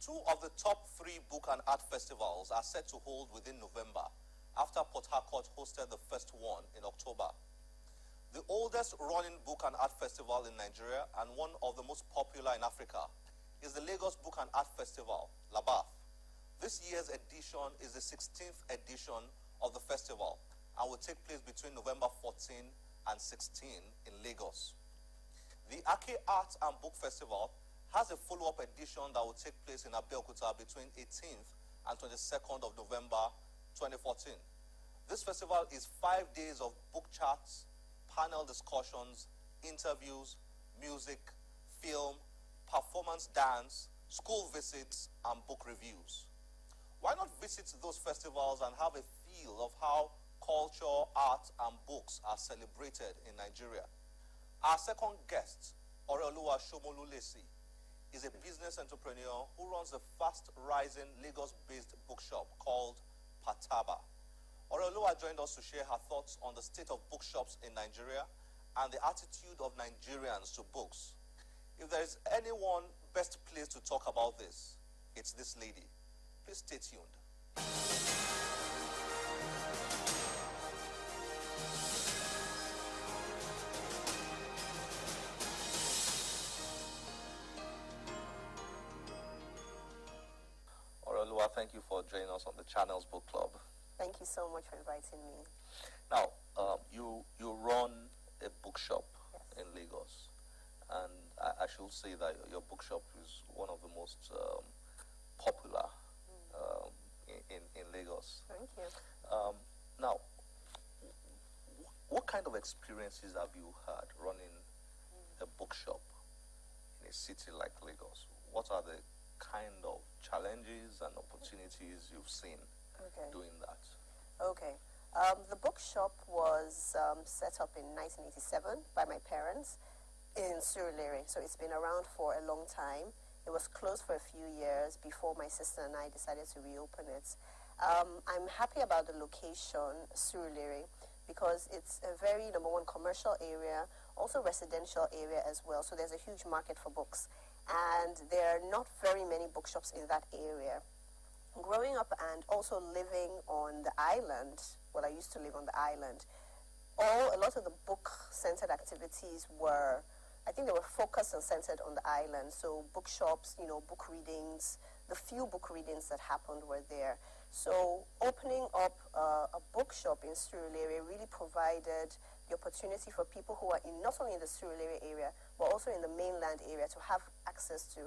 Two of the top 3 book and art festivals are set to hold within November, after Port Harcourt hosted the first one in October. The oldest running book and art festival in Nigeria and one of the most popular in Africa is the Lagos Book and Art Festival, LABAF. This year's edition is the 16th edition of the festival and will take place between November 14 and 16 in Lagos. The Ake Art and Book Festival has a follow-up edition that will take place in Abeokuta between 18th and 22nd of November 2014. This festival is 5 days of book chats, panel discussions, interviews, music, film, performance dance, school visits, and book reviews. Why not visit those festivals and have a feel of how culture, art, and books are celebrated in Nigeria? Our second guest, Shomolu-Lesi, is a business entrepreneur who runs a fast-rising Lagos-based bookshop called Pataba. Oreoluwa joined us to share her thoughts on the state of bookshops in Nigeria and the attitude of Nigerians to books. If there is anyone best placed to talk about this, it's this lady. Please stay tuned. Oreoluwa, thank you for joining us on the channel's book club. Thank you so much for inviting me. Now, you run a bookshop Yes. in Lagos, and I should say that your bookshop is one of the most popular in Lagos. Thank you. Now, what kind of experiences have you had running a bookshop in a city like Lagos? What are the kind of challenges and opportunities you've seen doing that? Okay. The bookshop was set up in 1987 by my parents in Surulere, so it's been around for a long time. It was closed for a few years before my sister and I decided to reopen it. I'm happy about the location, Surulere, because it's a very, number one, commercial area, also residential area as well, so there's a huge market for books. And there are not very many bookshops in that area. Growing up and also living on the island, well, I used to live on the island, a lot of the book-centered activities were, I think they were focused and centered on the island. So bookshops, book readings, the few book readings that happened were there. So opening up a bookshop in Surulere really provided the opportunity for people who are not only in the Surulere area, but also in the mainland area to have access to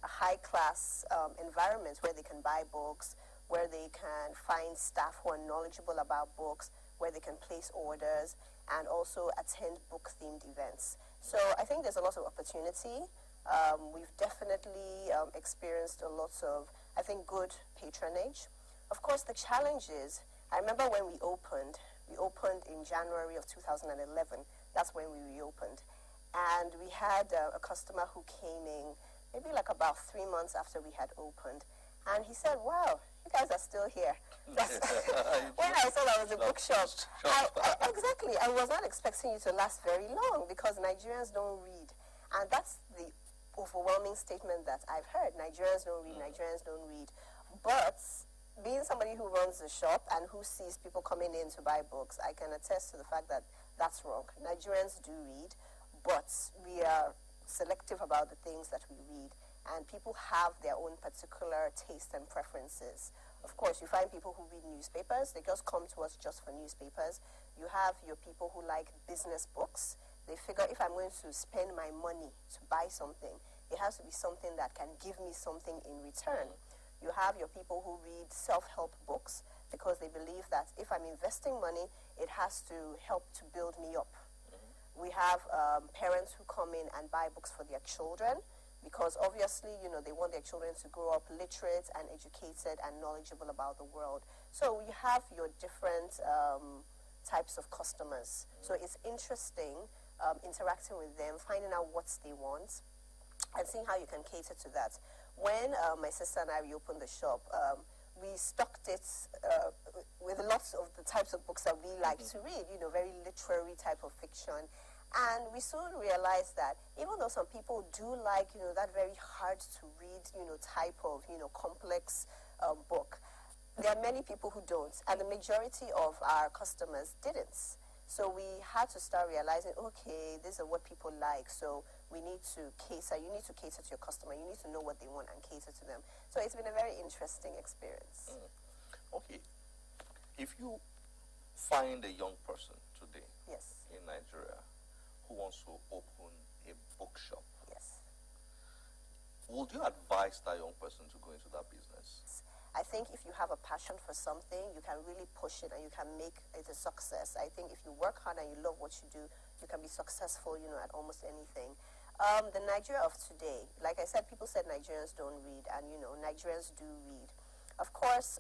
a high-class environment where they can buy books, where they can find staff who are knowledgeable about books, where they can place orders, and also attend book-themed events. So I think there's a lot of opportunity. We've definitely experienced a lot of, I think, good patronage. Of course, the challenge is, I remember when we opened in January of 2011. That's when we reopened. And we had a customer who came in maybe like about 3 months after we had opened. And he said, wow, you guys are still here. When I saw that was a bookshop, exactly, I was not expecting you to last very long because Nigerians don't read. And that's the overwhelming statement that I've heard. Nigerians don't read, Nigerians don't read. But being somebody who runs the shop and who sees people coming in to buy books, I can attest to the fact that that's wrong. Nigerians do read, but we are selective about the things that we read, and people have their own particular taste and preferences. Of course, you find people who read newspapers. They just come to us just for newspapers. You have your people who like business books. They figure if I'm going to spend my money to buy something, it has to be something that can give me something in return. You have your people who read self-help books because they believe that if I'm investing money, it has to help to build me up. We have parents who come in and buy books for their children because obviously, they want their children to grow up literate and educated and knowledgeable about the world. So you have your different types of customers. So it's interesting interacting with them, finding out what they want, and seeing how you can cater to that. When my sister and I reopened the shop, we stocked it with lots of the types of books that we like to read, very literary type of fiction. And we soon realized that even though some people do like, that very hard to read, type of, complex book, there are many people who don't, and the majority of our customers didn't. So we had to start realizing, okay, these are what people like, so we need to cater. You need to cater to your customer. You need to know what they want and cater to them. So it's been a very interesting experience. Okay. If you find a young person today Yes. in Nigeria who wants to open a bookshop, Yes. would you advise that young person to go into that business? I think if you have a passion for something, you can really push it and you can make it a success. I think if you work hard and you love what you do, you can be successful, at almost anything. The Nigeria of today, like I said, people said Nigerians don't read, and, Nigerians do read. Of course,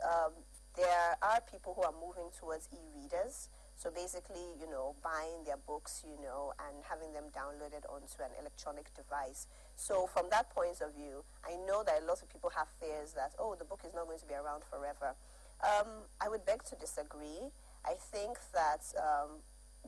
there are people who are moving towards e-readers. So basically, buying their books, and having them downloaded onto an electronic device. So from that point of view, I know that a lot of people have fears that, the book is not going to be around forever. I would beg to disagree. I think that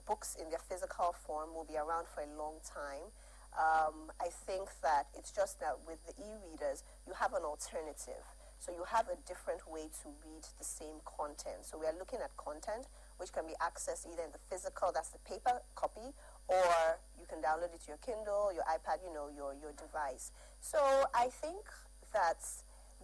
books in their physical form will be around for a long time. I think that it's just that with the e-readers, you have an alternative. So you have a different way to read the same content. So we are looking at content which can be accessed either in the physical, that's the paper copy, or you can download it to your Kindle, your iPad, your device. So I think that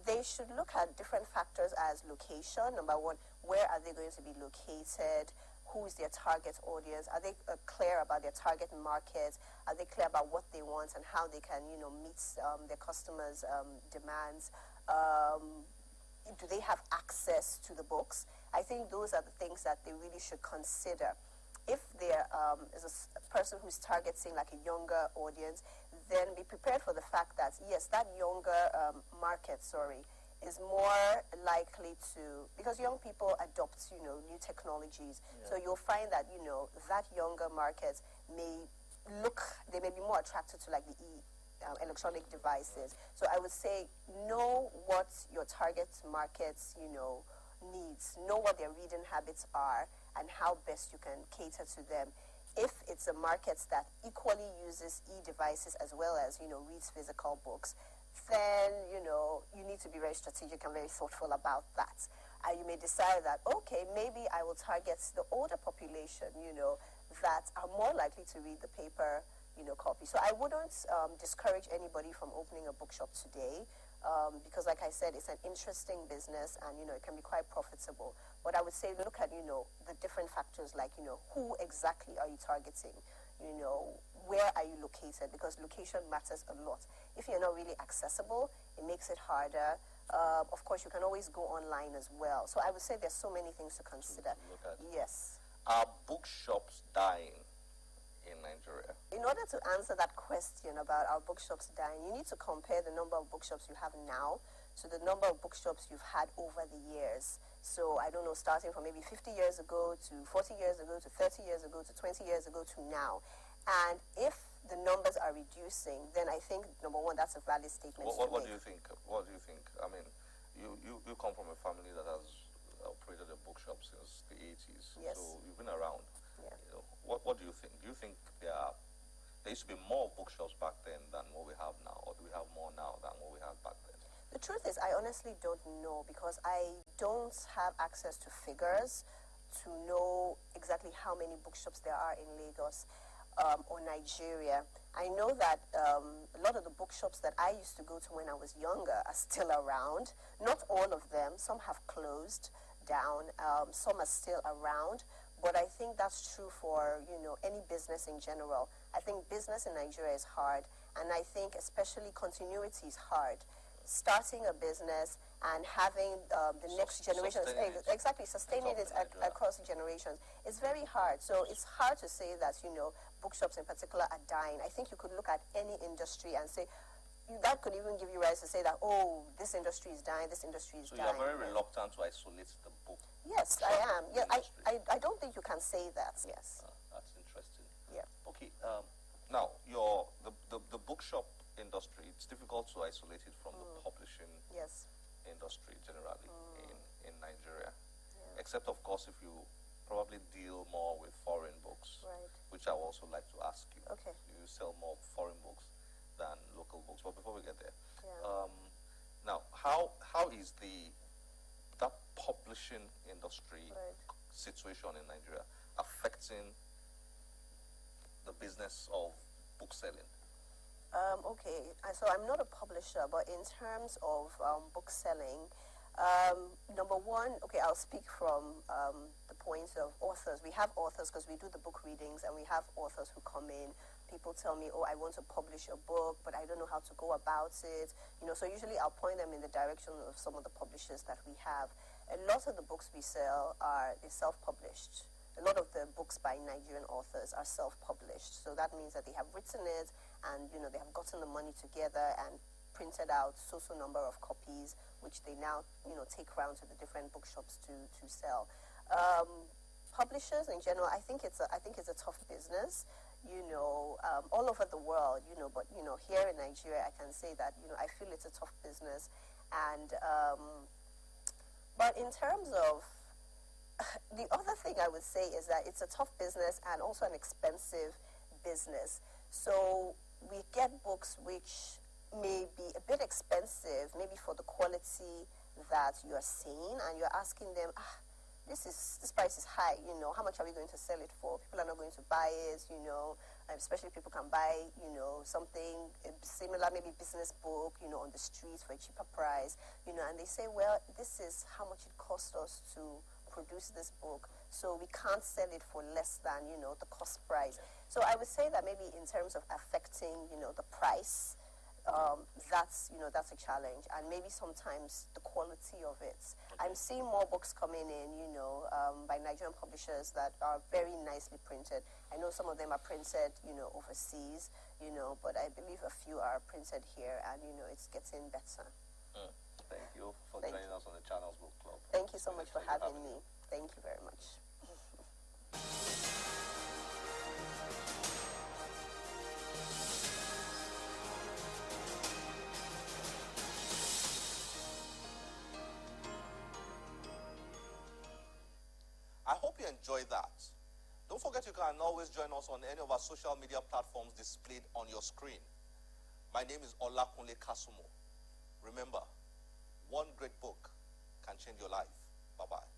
they should look at different factors as location. Number one, where are they going to be located? Who is their target audience? Are they clear about their target market? Are they clear about what they want and how they can, meet their customers' demands? Do they have access to the books? I think those are the things that they really should consider. If there is a person who's targeting like a younger audience, then be prepared for the fact that, yes, that younger market, is more likely to, because young people adopt, new technologies. Yeah. So you'll find that, that younger market they may be more attracted to like the electronic devices. So I would say know what your target markets, needs. Know what their reading habits are and how best you can cater to them. If it's a market that equally uses e-devices as well as, reads physical books, then, you need to be very strategic and very thoughtful about that. You may decide that, okay, maybe I will target the older population, that are more likely to read the paper, copy. So I wouldn't discourage anybody from opening a bookshop today because, like I said, it's an interesting business and, it can be quite profitable. But I would say look at, the different factors like, who exactly are you targeting? Where are you located? Because location matters a lot. If you're not really accessible, it makes it harder. Of course, you can always go online as well. So I would say there's so many things to consider. Yes. Are bookshops dying in Nigeria? In order to answer that question about our bookshops dying, you need to compare the number of bookshops you have now to the number of bookshops you've had over the years. So I don't know, starting from maybe 50 years ago to 40 years ago to 30 years ago to 20 years ago to now. And if the numbers are reducing, then I think, number one, that's a valid statement. What do you think? What do you think? I mean, you come from a family that has operated a bookshop since the 80s. Yes. So you've been around. Yeah. What do you think? Do you think there used to be more bookshops back then than what we have now, or do we have more now than what we had back then? The truth is, I honestly don't know because I don't have access to figures to know exactly how many bookshops there are in Lagos or Nigeria. I know that a lot of the bookshops that I used to go to when I was younger are still around. Not all of them. Some have closed down. Some are still around. But I think that's true for, any business in general. I think business in Nigeria is hard. And I think especially continuity is hard. Starting a business and having the next generation, sustaining it across generations, is very hard. So it's hard to say that, bookshops in particular are dying. I think you could look at any industry and say, that could even give you rise to say that, this industry is dying, this industry is dying. So you're very reluctant to isolate the book. Yes, I am. Yeah, I don't think you can say that. Yes. That's interesting. Yeah. Okay. Now, the bookshop industry, it's difficult to isolate it from the publishing Yes. industry generally in Nigeria. Yeah. Except, of course, if you probably deal more with foreign books, Right. which I would also like to ask you. Okay. You sell more foreign books than local books. But before we get there, Yeah. now how is that publishing industry Right. situation in Nigeria affecting the business of book selling? Okay, so I'm not a publisher, but in terms of book selling, number one, okay, I'll speak from the point of authors. We have authors because we do the book readings, and we have authors who come in. People tell me, oh, I want to publish a book, but I don't know how to go about it. So usually I'll point them in the direction of some of the publishers that we have. A lot of the books we sell are self-published. A lot of the books by Nigerian authors are self-published. So that means that they have written it, and they have gotten the money together and printed out so number of copies, which they now take around to the different bookshops to sell. Publishers in general, I think it's a tough business. All over the world, but here in Nigeria, I can say that I feel it's a tough business, and but in terms of the other thing I would say is that it's a tough business and also an expensive business. So we get books which may be a bit expensive, maybe for the quality that you're seeing, and you're asking them, this price is high, how much are we going to sell it for? People are not going to buy it, especially people can buy, something similar, maybe business book, on the streets for a cheaper price, and they say, well, this is how much it cost us to produce this book, so we can't sell it for less than, the cost price. So I would say that maybe in terms of affecting, the price, that's a challenge, and maybe sometimes the quality of it. I'm seeing more books coming in, by Nigerian publishers that are very nicely printed. I know some of them are printed, overseas, but I believe a few are printed here, and it's getting better. Thank you for joining us on the Channels Book Club. Thank you so much for having me. Thank you very much. I hope you enjoyed that. Don't forget you can always join us on any of our social media platforms displayed on your screen. My name is Olakunle Kasumo. Remember, one great book can change your life. Bye-bye.